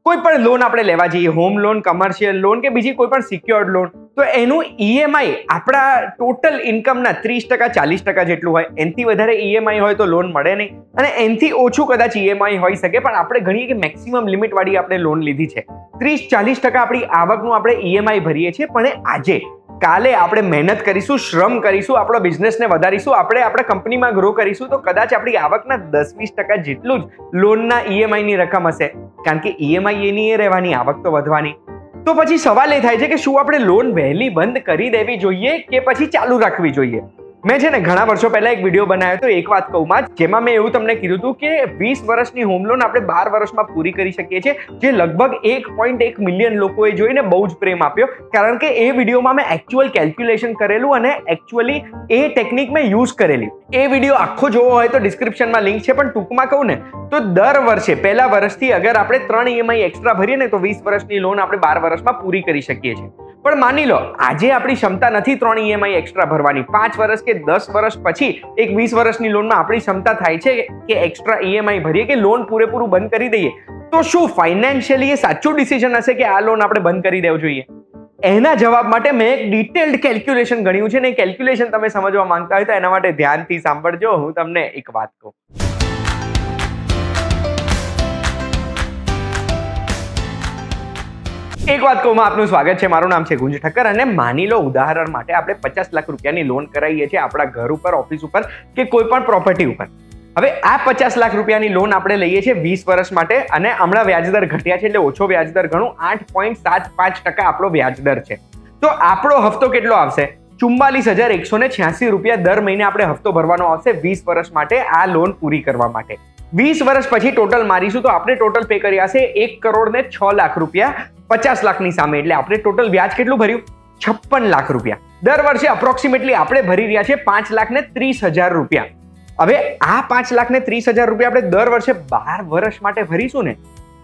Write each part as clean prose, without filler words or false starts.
કોઈ પણ લોન આપણે લેવા જઈએ, હોમ લોન, કમર્શિયલ લોન કે બીજી કોઈ પણ સિક્યોર્ડ લોન, તો એનું ઈએમઆઈ આપણા ટોટલ ઇન્કમના 30% 40% જેટલું હોય. એનાથી વધારે ઈએમઆઈ હોય તો લોન મળે નહીં, અને એનાથી ઓછું કદાચ ઈએમઆઈ હોઈ શકે. પણ આપણે ગણીએ કે મેક્સિમમ લિમિટ વાળી આપણે લોન લીધી છે, 30-40% આપણી આવકનું આપણે ઈએમઆઈ ભરીએ છીએ. પણ આજે કાલે આપણે મહેનત કરીશું, શ્રમ કરીશું, આપણો બિઝનેસને વધારીશું, આપણે આપણા કંપનીમાં ગ્રો કરીશું, તો કદાચ આપણી આવકના 10-20% જેટલું જ લોનના ઈએમઆઈની રકમ હશે. કારણ કે ઈએમઆઈ એની એ રહેવાની, આવક તો વધવાની. તો પછી સવાલ એ થાય છે કે શું આપણે લોન વહેલી બંધ કરી દેવી જોઈએ કે પછી ચાલુ રાખવી જોઈએ? મેં છે ને ઘણા વર્ષો પહેલા એક વિડીયો બનાવ્યો હતો એક વાત કહુંમાં, જેમાં મેં એવું તમને કીધું હતું કે 20 વર્ષની હોમ લોન આપણે 12 વર્ષમાં પૂરી કરી શકીએ છીએ, જે લગભગ 1.1 મિલિયન લોકોએ જોઈને બહુ જ પ્રેમ આપ્યો. કારણ કે એ વિડીયોમાં મેં એકચ્યુઅલ કેલ્ક્યુલેશન કરેલું અને એકચ્યુઅલી એ ટેકનિક મેં યુઝ કરેલી. એ વિડીયો આખો જોવો હોય તો ડિસ્ક્રિપ્શનમાં લિંક છે, પણ ટૂંકમાં કહું ને તો દર વર્ષે પહેલા વર્ષથી અગર આપણે 3 ઈએમઆઈ એક્સ્ટ્રા ભરીએ ને તો 20 વર્ષની લોન આપણે 12 વર્ષમાં પૂરી કરી શકીએ છીએ. પણ માની લો આજે આપણી ક્ષમતા નથી 3 ઈએમઆઈ એક્સ્ટ્રા ભરવાની, 5 વર્ષ કે 10 વર્ષ પછી એક 20 વર્ષની લોનમાં આપણી ક્ષમતા થાય છે કે એક્સ્ટ્રા ઈએમઆઈ ભરીએ કે લોન પૂરેપૂરું બંધ કરી દઈએ, તો શું ફાઇનાન્શિયલી એ સાચું ડિસિઝન હશે કે આ લોન આપણે બંધ કરી દેવું જોઈએ? એના જવાબ માટે મેં એક ડિટેલ્ડ કેલ્ક્યુલેશન ગણ્યું છે, ને એ કેલ્ક્યુલેશન તમે સમજવા માંગતા હોય તો એના માટે ધ્યાનથી સાંભળજો. હું તમને એક વાત કહું. એક વાત કહું, આપનું સ્વાગત છે. મારું નામ છે ગુંજ ઠક્કર, અને માની લો ઉદાહરણ માટે આપણે 50 લાખ રૂપિયાની લોન કરાવીએ છીએ આપણા ઘર ઉપર, ઓફિસ ઉપર કે કોઈ પણ પ્રોપર્ટી ઉપર. હવે આ 50 લાખ રૂપિયાની લોન આપણે લઈએ છીએ 20 વર્ષ માટે, અને હમણાં વ્યાજદર ઘટ્યા છે એટલે ઓછો વ્યાજદર ગણું, 8.75% આપણો વ્યાજદર છે. તો આપણો હફતો કેટલો આવશે? 44,186 રૂપિયા દર મહિને આપણે હફતો ભરવાનો આવશે 20 વર્ષ માટે આ લોન પૂરી કરવા માટે. 20 વર્ષ પછી ટોટલ મારીશું તો આપણે ટોટલ પે કર્યા છે 1,06 લાખ રૂપિયા 50 લાખની સામે. એટલે આપણે ટોટલ વ્યાજ કેટલું ભર્યું? 56 લાખ રૂપિયા. દર વર્ષે અપ્રોક્સિમેટલી આપણે ભરી રહ્યા છે 5,30,000 રૂપિયા. હવે આ 5,30,000 રૂપિયા આપણે દર વર્ષે 12 વર્ષ માટે ભરીશું ને,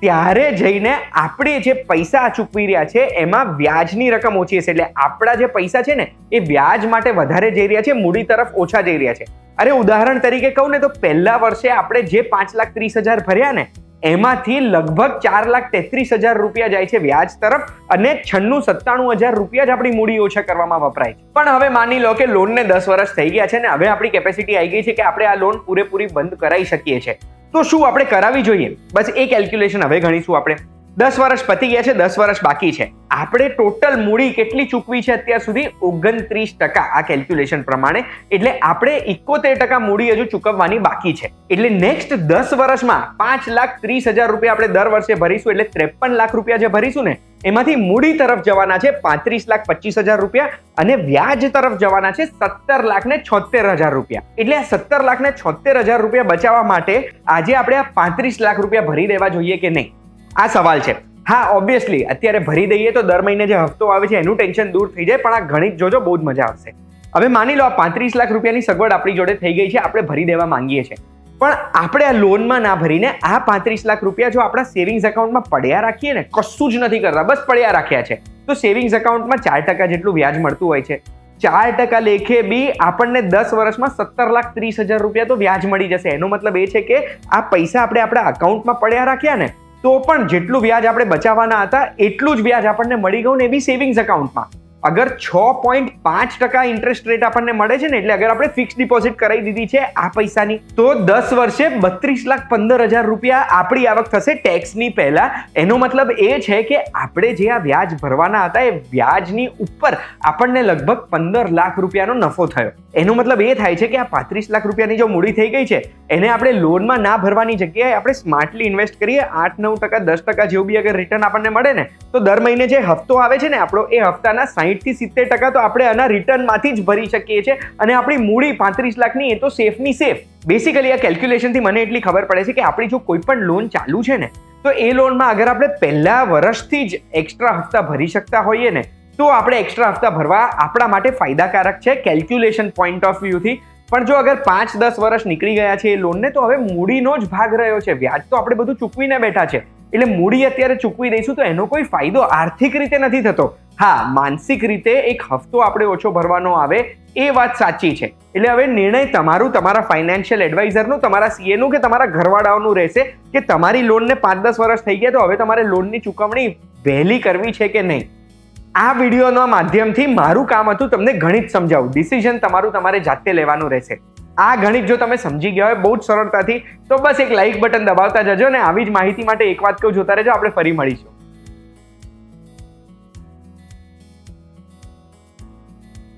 ત્યારે જઈને આપણે જે પૈસા ચૂકવી રહ્યા છે એમાં વ્યાજની રકમ ઓછી હશે. એટલે આપણા જે પૈસા છે ને એ વ્યાજ માટે વધારે જઈ રહ્યા છે, મૂડી તરફ ઓછા જઈ રહ્યા છે. અરે ઉદાહરણ તરીકે કહું ને તો પહેલા વર્ષે આપણે જે 5,30,000 ભર્યા ને એમાંથી લગભગ 4,33,000 રૂપિયા જાય છે વ્યાજ તરફ, અને 96-97,000 રૂપિયા જ આપણી મૂડી ઓછા કરવામાં વપરાય છે. પણ હવે માની લો કે લોનને 10 વર્ષ થઈ ગયા છે ને હવે આપણી કેપેસિટી આવી ગઈ છે કે આપણે આ લોન પૂરેપૂરી બંધ કરાવી શકીએ છીએ. તો શું આપણે કરાવી જોઈએ? બસ એ કેલ્ક્યુલેશન હવે ગણીશું આપણે. 10 વર્ષ પતી ગયા છે, 10 વર્ષ બાકી છે. આપણે ટોટલ મૂડી કેટલી ચૂકવી છે અત્યાર સુધી? 29% આ કેલ્ક્યુલેશન પ્રમાણે. એટલે આપણે 71% મૂડી હજુ ચૂકવવાની બાકી છે. એટલે નેક્સ્ટ 10 વર્ષમાં 5,30,000 રૂપિયા આપણે દર વર્ષે ભરીશું. એટલે 53 લાખ રૂપિયા જે ભરીશું ને એમાંથી મૂડી તરફ જવાના છે 35,25,000 રૂપિયા, અને વ્યાજ તરફ જવાના છે 17,76,000 રૂપિયા. એટલે આ 17,76,000 રૂપિયા બચાવવા માટે આજે આપણે આ 35 લાખ રૂપિયા ભરી દેવા જોઈએ કે નહીં? આ સવાલ છે. હા, ઓબ્વિયસલી અત્યારે ભરી દઈએ તો દર મહિને જે હફતો આવે છે એનું ટેન્શન દૂર થઈ જાય, પણ આ ગણિત જોજો, બહુ જ મજા આવશે. હવે માની લો આ 35 લાખ રૂપિયાની સગવડ આપણી જોડે થઈ ગઈ છે, આપણે ભરી દેવા માંગીએ છીએ. પણ આપણે આ લોનમાં ના ભરીને આ 35 લાખ રૂપિયા જો આપણા સેવિંગ્સ એકાઉન્ટમાં પડ્યા રાખીએ ને, કશું જ નથી કરતા, બસ પડ્યા રાખ્યા છે, તો સેવિંગ્સ એકાઉન્ટમાં 4% જેટલું વ્યાજ મળતું હોય છે. 4% લેખે બી આપણને 10 વર્ષમાં 17,30,000 રૂપિયા તો વ્યાજ મળી જશે. એનો મતલબ એ છે કે આ પૈસા આપણે આપણા અકાઉન્ટમાં પડ્યા રાખ્યા ને તો પણ જેટલું વ્યાજ આપણે બચાવવાના હતા એટલું જ વ્યાજ આપણને મળી ગયું ને, એ બી સેવિંગ્સ એકાઉન્ટમાં. અગર 6.5% ઇન્ટરેસ્ટ રેટ આપણને મળે છે ને, એટલે અગર આપણે ફિક્સ ડિપોઝિટ કરાવી દીધી છે આ પૈસાની, તો 10 વર્ષે 32,15,000 રૂપિયા આપણી આવક થશે ટેક્સની પહેલા. એનો મતલબ એ છે કે આપણે જે આ વ્યાજ ભરવાના હતા એ વ્યાજની ઉપર આપણને લગભગ 15 લાખ રૂપિયાનો નફો થયો. એનો મતલબ એ થાય છે કે આ 35 લાખ રૂપિયાની જો મૂડી થઈ ગઈ છે એને આપણે લોનમાં ના ભરવાની જગ્યાએ આપણે સ્માર્ટલી ઇન્વેસ્ટ કરીએ, 8-9%, 10% જેવું બી અગર રિટર્ન આપણને મળે ને, તો દર મહિને જે હફતો આવે છે ને આપણો, એ હફતાના 60-70% તો આપણે આના રિટર્નમાંથી જ ભરી શકીએ છીએ, અને આપણી મૂડી 35 લાખની એ તો સેફની સેફ. બેસિકલી આ કેલ્ક્યુલેશનથી મને એટલી ખબર પડે છે કે આપણી જો કોઈ પણ લોન ચાલુ છે ને, તો એ લોનમાં અગર આપણે પહેલા વર્ષથી જ એક્સ્ટ્રા હફતા ભરી શકતા હોઈએ ને, તો આપણે એક્સ્ટ્રા હફતા ભરવા આપણા માટે ફાયદાકારક છે કેલ્ક્યુલેશન પોઈન્ટ ઓફ વ્યૂથી. પણ જો અગર 5-10 વર્ષ નીકળી ગયા છે એ લોનને, તો હવે મૂડીનો જ ભાગ રહ્યો છે. વ્યાજ તો આપણે બધું ચૂકવીને બેઠા છે, એટલે મૂડી અત્યારે ચૂકવી દઈશું તો એનો કોઈ ફાયદો આર્થિક રીતે નથી થતો. હા, માનસિક રીતે એક હફતો આપણે ઓછો ભરવાનો આવે એ વાત સાચી છે. એટલે હવે નિર્ણય તમારું, તમારા ફાઇનાન્શિયલ એડવાઇઝરનું, તમારા સીએનું કે તમારા ઘરવાળાઓનું રહેશે કે તમારી લોનને 5-10 વર્ષ થઈ ગયા તો હવે તમારે લોનની ચૂકવણી વહેલી કરવી છે કે નહીં. આ વિડીયોના માધ્યમથી મારું કામ હતું તમને ગણિત સમજાવું. ડિસિઝન તમારે જાતે લેવાનું રહેશે. આ ગણિત જો તમે સમજી ગયા હોય બહુ જ સરળતાથી, તો બસ એક લાઇક બટન દબાવતા જજો. અને આવી જ માહિતી માટે એક વાત કહું, જોતા રહેજો, આપણે ફરી મળીશું.